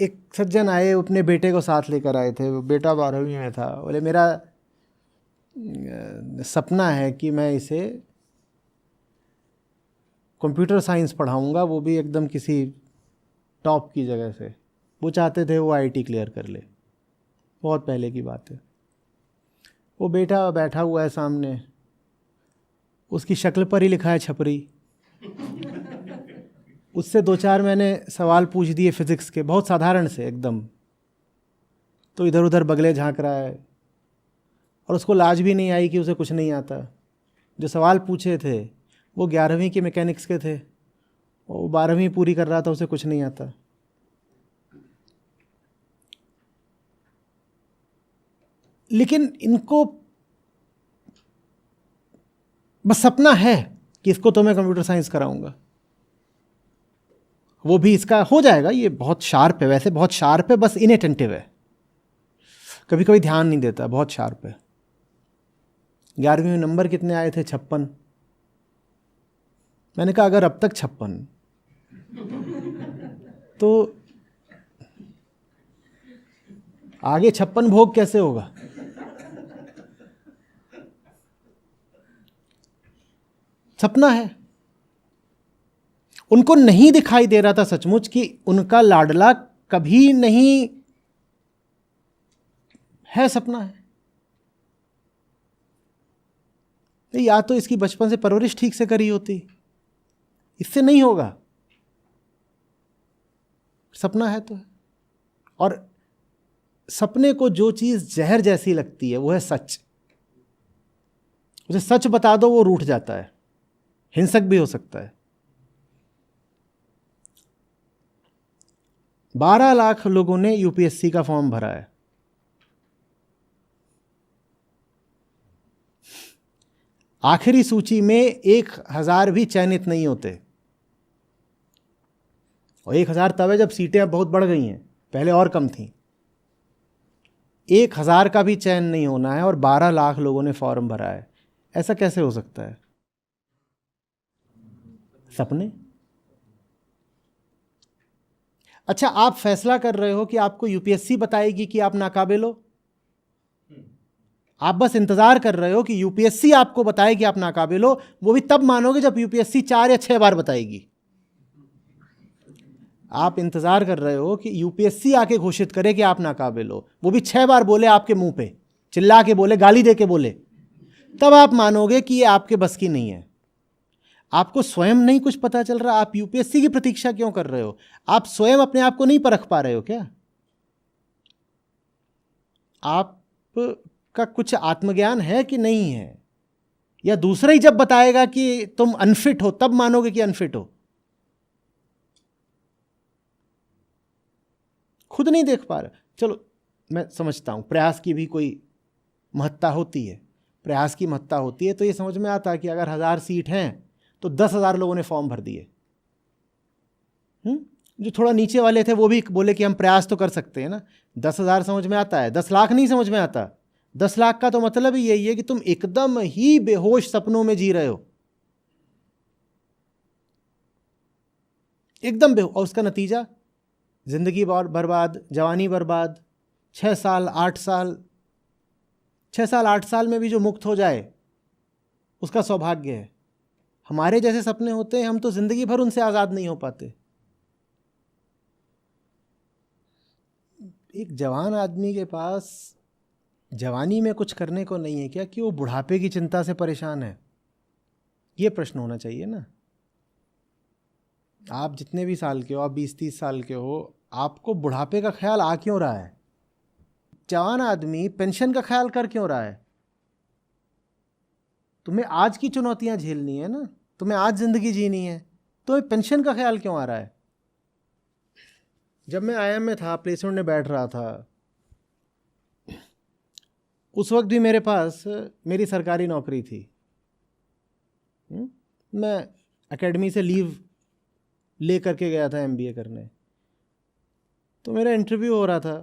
एक सज्जन आए, अपने बेटे को साथ लेकर आए थे। वो बेटा 12वीं में था। बोले मेरा सपना है कि मैं इसे कंप्यूटर साइंस पढ़ाऊंगा, वो भी एकदम किसी टॉप की जगह से। वो चाहते थे वो आईटी क्लियर कर ले। बहुत पहले की बात है। वो बेटा बैठा हुआ है सामने, उसकी शक्ल पर ही लिखा है छपरी। उससे 2-4 मैंने सवाल पूछ दिए फिज़िक्स के, बहुत साधारण से एकदम। तो इधर उधर बगले झांक रहा है और उसको लाज भी नहीं आई कि उसे कुछ नहीं आता। जो सवाल पूछे थे वो 11वीं के मैकेनिक्स के थे, वो 12वीं पूरी कर रहा था, उसे कुछ नहीं आता। लेकिन इनको बस सपना है कि इसको तो मैं कंप्यूटर साइंस कराऊंगा। वो भी इसका हो जाएगा। ये बहुत शार्प है, वैसे बहुत शार्प है, बस इनअटेंटिव है, कभी कभी ध्यान नहीं देता, बहुत शार्प है। 11वीं में नंबर कितने आए थे? 56। मैंने कहा अगर अब तक 56 तो आगे 56 भोग कैसे होगा? सपना है। उनको नहीं दिखाई दे रहा था सचमुच कि उनका लाडला कभी नहीं है, सपना है। या तो इसकी बचपन से परवरिश ठीक से करी होती, इससे नहीं होगा। सपना है तो है। और सपने को जो चीज जहर जैसी लगती है वो है सच। उसे सच बता दो वो रूठ जाता है, हिंसक भी हो सकता है। 12 लाख लोगों ने यूपीएससी का फॉर्म भरा है। आखिरी सूची में 1000 भी चयनित नहीं होते। और 1000 तब है जब सीटें अब बहुत बढ़ गई हैं, पहले और कम थी। 1000 का भी चयन नहीं होना है और 12 लाख लोगों ने फॉर्म भरा है। ऐसा कैसे हो सकता है? सपने। अच्छा, आप फैसला कर रहे हो कि आपको यूपीएससी बताएगी कि आप नाकाबिल हो। आप बस इंतजार कर रहे हो कि यूपीएससी आपको बताए कि आप नाकाबिल हो। वो भी तब मानोगे जब यूपीएससी 4 या 6 बार बताएगी। आप इंतजार कर रहे हो कि यूपीएससी आके घोषित करे कि आप नाकाबिल हो, वो भी 6 बार बोले आपके मुंह पे, चिल्ला के बोले, गाली दे के बोले, तब आप मानोगे कि ये आपके बस की नहीं है। आपको स्वयं नहीं कुछ पता चल रहा, आप यूपीएससी की प्रतीक्षा क्यों कर रहे हो? आप स्वयं अपने आप को नहीं परख पा रहे हो क्या? आपका कुछ आत्मज्ञान है कि नहीं है? या दूसरा ही जब बताएगा कि तुम अनफिट हो तब मानोगे कि अनफिट हो? खुद नहीं देख पा रहे। चलो मैं समझता हूं प्रयास की भी कोई महत्ता होती है, प्रयास की महत्ता होती है। तो ये समझ में आता है कि अगर 1000 सीट हैं तो 10,000 लोगों ने फॉर्म भर दिए। जो थोड़ा नीचे वाले थे वो भी बोले कि हम प्रयास तो कर सकते हैं ना। 10,000 समझ में आता है, 10 लाख नहीं समझ में आता। 10 लाख का तो मतलब ही यही है कि तुम एकदम ही बेहोश सपनों में जी रहे हो, एकदम बेहोश। और उसका नतीजा जिंदगी बर्बाद, जवानी बर्बाद। 6 साल 8 साल, 6 साल 8 साल में भी जो मुक्त हो जाए उसका सौभाग्य है। हमारे जैसे सपने होते हैं, हम तो जिंदगी भर उनसे आज़ाद नहीं हो पाते। एक जवान आदमी के पास जवानी में कुछ करने को नहीं है क्या कि वो बुढ़ापे की चिंता से परेशान है? ये प्रश्न होना चाहिए ना। आप जितने भी साल के हो, आप 20-30 साल के हो, आपको बुढ़ापे का ख्याल आ क्यों रहा है? जवान आदमी पेंशन का ख्याल कर क्यों रहा है? तुम्हें आज की चुनौतियां झेलनी है ना, तुम्हें आज जिंदगी जीनी है, तो पेंशन का ख्याल क्यों आ रहा है? जब मैं आईआईएम में था, प्लेसमेंट में बैठ रहा था, उस वक्त भी मेरे पास मेरी सरकारी नौकरी थी। मैं एकेडमी से लीव ले करके गया था एमबीए करने। तो मेरा इंटरव्यू हो रहा था,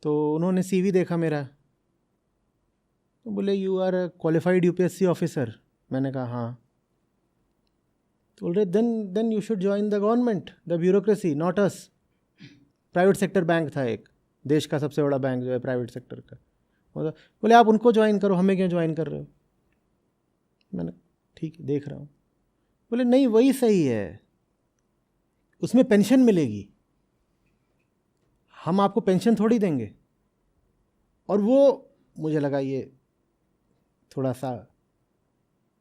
तो उन्होंने सीवी देखा मेरा, तो बोले you are qualified UPSC officer. मैंने कहा हाँ। तो बोल रहे then you should join the government, the bureaucracy, not us. Private sector bank था एक, देश का सबसे बड़ा बैंक जो है प्राइवेट सेक्टर का। बोले आप उनको ज्वाइन करो, हमें क्यों ज्वाइन कर रहे हो? मैंने ठीक है देख रहा हूँ। बोले नहीं वही सही है, उसमें पेंशन मिलेगी, हम आपको पेंशन थोड़ी देंगे। और वो मुझे लगा ये थोड़ा सा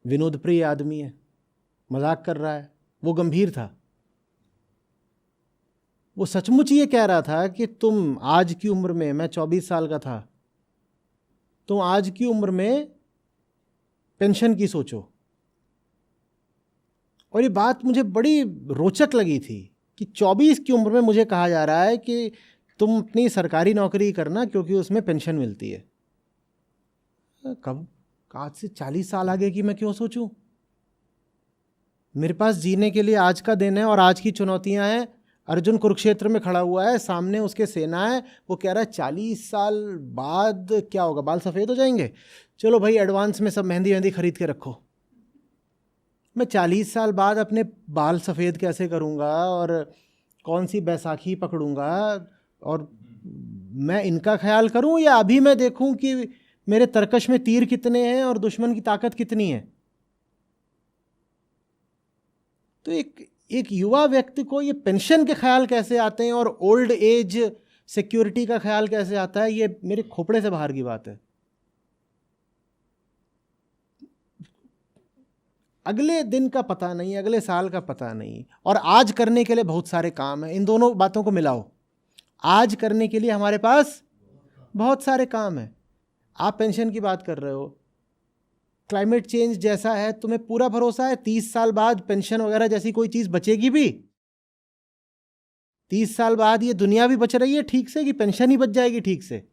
विनोद प्रिय आदमी है, मजाक कर रहा है। वो गंभीर था, वो सचमुच ये कह रहा था कि तुम आज की उम्र में, मैं 24 साल का था, तुम आज की उम्र में पेंशन की सोचो। और ये बात मुझे बड़ी रोचक लगी थी कि 24 की उम्र में मुझे कहा जा रहा है कि तुम अपनी सरकारी नौकरी करना क्योंकि उसमें पेंशन मिलती है। कब? आज से 40 साल आगे की मैं क्यों सोचूं? मेरे पास जीने के लिए आज का दिन है और आज की चुनौतियां हैं। अर्जुन कुरुक्षेत्र में खड़ा हुआ है, सामने उसके सेना है, वो कह रहा है 40 साल बाद क्या होगा, बाल सफ़ेद हो जाएंगे, चलो भाई एडवांस में सब मेहंदी वेहंदी खरीद के रखो। मैं 40 साल बाद अपने बाल सफ़ेद कैसे करूँगा और कौन सी बैसाखी पकड़ूँगा, और मैं इनका ख्याल करूँ या अभी मैं देखूँ कि मेरे तरकश में तीर कितने हैं और दुश्मन की ताकत कितनी है। तो एक युवा व्यक्ति को ये पेंशन के ख्याल कैसे आते हैं और ओल्ड एज सिक्योरिटी का ख्याल कैसे आता है, ये मेरे खोपड़े से बाहर की बात है। अगले दिन का पता नहीं, अगले साल का पता नहीं, और आज करने के लिए बहुत सारे काम हैं। इन दोनों बातों को मिलाओ, आज करने के लिए हमारे पास बहुत सारे काम हैं। आप पेंशन की बात कर रहे हो, क्लाइमेट चेंज जैसा है, तुम्हें पूरा भरोसा है 30 साल बाद पेंशन वगैरह जैसी कोई चीज़ बचेगी भी? 30 साल बाद ये दुनिया भी बच रही है ठीक से कि पेंशन ही बच जाएगी ठीक से?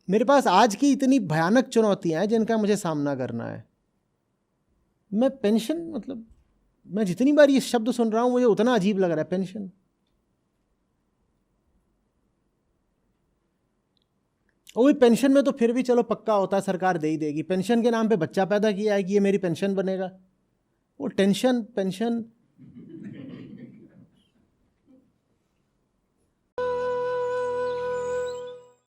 मेरे पास आज की इतनी भयानक चुनौतियां हैं जिनका मुझे सामना करना है। मैं पेंशन, मतलब मैं जितनी बार ये शब्द सुन रहा हूं मुझे उतना अजीब लग रहा है पेंशन। और पेंशन में तो फिर भी चलो पक्का होता है सरकार दे ही देगी, पेंशन के नाम पे बच्चा पैदा किया है कि ये मेरी पेंशन बनेगा। वो टेंशन पेंशन